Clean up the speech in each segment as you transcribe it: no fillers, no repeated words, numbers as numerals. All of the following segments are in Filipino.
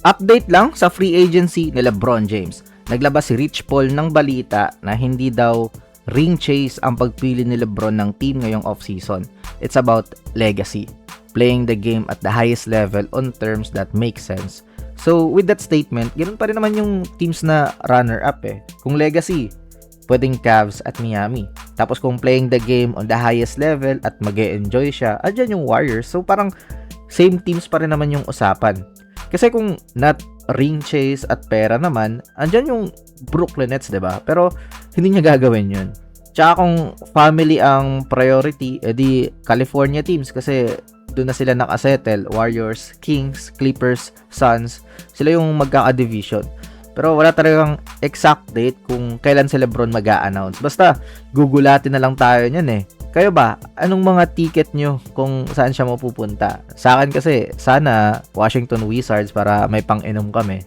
Update lang sa free agency ni LeBron James. Naglabas si Rich Paul ng balita na hindi daw ring chase ang pagpili ni LeBron ng team ngayong offseason. It's about legacy. Playing the game at the highest level on terms that make sense. So, with that statement, ganoon pa rin naman yung teams na runner-up eh. Kung legacy, pwedeng Cavs at Miami. Tapos kung playing the game on the highest level at mag-e-enjoy siya, andyan yung Warriors. So, parang same teams pa rin naman yung usapan. Kasi kung not ring chase at pera naman, andyan yung Brooklyn Nets, 'di ba? Pero hindi niya gagawin 'yun. Tsaka kung family ang priority, edi California teams kasi doon na sila nakasettle. Warriors, Kings, Clippers, Suns, sila yung magkaka-division. Pero wala talagang exact date kung kailan si LeBron mag-a-announce. Basta gugulatin na lang tayo niyan eh. Kayo ba, anong mga ticket nyo kung saan siya mapupunta? Sa akin kasi, sana Washington Wizards para may pang-inom kami.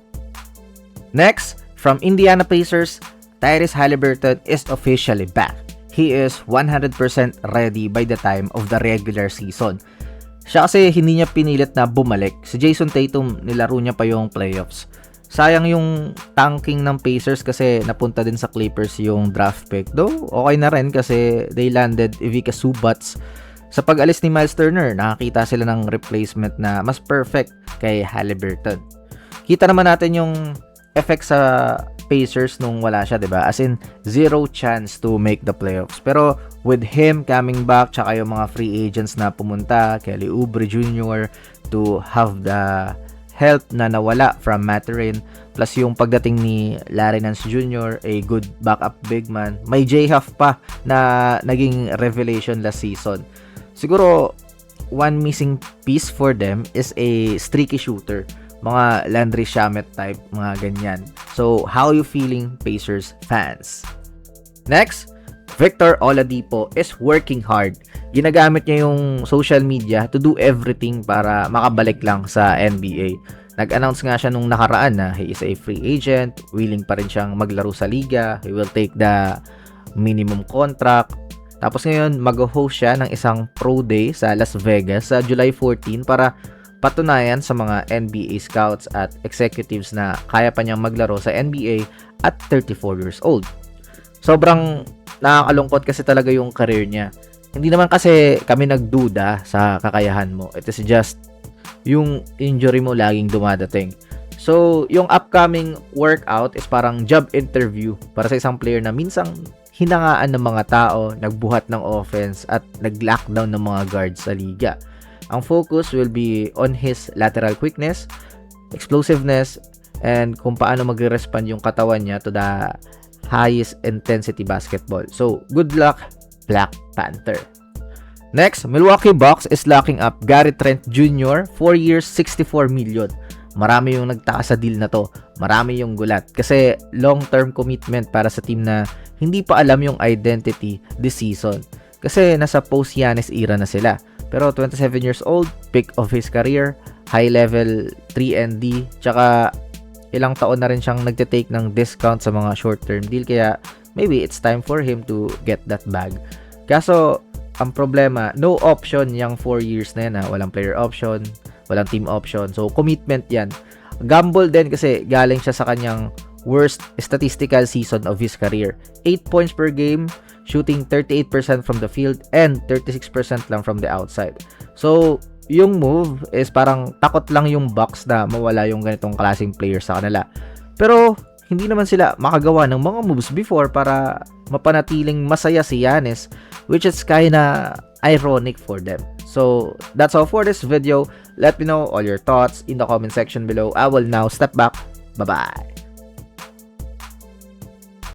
Next, from Indiana Pacers, Tyrese Haliburton is officially back. He is 100% ready by the time of the regular season. Siya kasi hindi niya pinilit na bumalik. Si Jason Tatum, nilaro niya pa yung playoffs. Sayang yung tanking ng Pacers kasi napunta din sa Clippers yung draft pick. Though, okay na rin kasi they landed Ivica Subats. Sa pag-alis ni Miles Turner, nakakita sila ng replacement na mas perfect kay Haliburton. Kita naman natin yung effect sa Pacers nung wala siya, 'di ba? As in, zero chance to make the playoffs. Pero with him coming back, tsaka yung mga free agents na pumunta, Kelly Oubre Jr. to have the help na nawala from Mathurin, plus yung pagdating ni Larry Nance Jr., a good backup big man. May J-Huff pa na naging revelation last season. Siguro, one missing piece for them is a streaky shooter. Mga Landry Shamet type, mga ganyan. So, how you feeling, Pacers fans? Next, Victor Oladipo is working hard. Ginagamit niya yung social media to do everything para makabalik lang sa NBA. Nag-announce nga siya nung nakaraan na he is a free agent, willing pa rin siyang maglaro sa liga, he will take the minimum contract. Tapos ngayon, mag-host siya ng isang pro day sa Las Vegas sa July 14 para patunayan sa mga NBA scouts at executives na kaya pa niyang maglaro sa NBA at 34 years old. Sobrang nakakalungkot kasi talaga yung career niya. Hindi naman kasi kami nagduda sa kakayahan mo. It is just yung injury mo laging dumadating. So, yung upcoming workout is parang job interview para sa isang player na minsang hinangaan ng mga tao, nagbuhat ng offense at nag-lockdown ng mga guards sa liga. Ang focus will be on his lateral quickness, explosiveness, and kung paano magre-respond yung katawan niya to the highest intensity basketball. So, good luck, Black Panther. Next, Milwaukee Bucks is locking up Gary Trent Jr. 4 years, 64 million. Marami yung nagtaka sa deal na to. Marami yung gulat. Kasi long-term commitment para sa team na hindi pa alam yung identity this season. Kasi nasa post-Giannis era na sila. Pero 27 years old, peak of his career, high-level 3-and-D, tsaka ilang taon na rin siyang nagtitake ng discount sa mga short-term deal. Kaya maybe it's time for him to get that bag. Kaso, ang problema, no option yung 4 years na yan. Walang player option, walang team option. So, commitment yan. Gamble din kasi galing siya sa kanyang worst statistical season of his career. 8 points per game, shooting 38% from the field, and 36% lang from the outside. So, yung move is parang takot lang yung Bucks na mawala yung ganitong klaseng player sa kanila. Pero, hindi naman sila makagawa ng mga moves before para mapanatiling masaya si Giannis, which is kinda ironic for them. So, that's all for this video. Let me know all your thoughts in the comment section below. I will now step back. Bye-bye.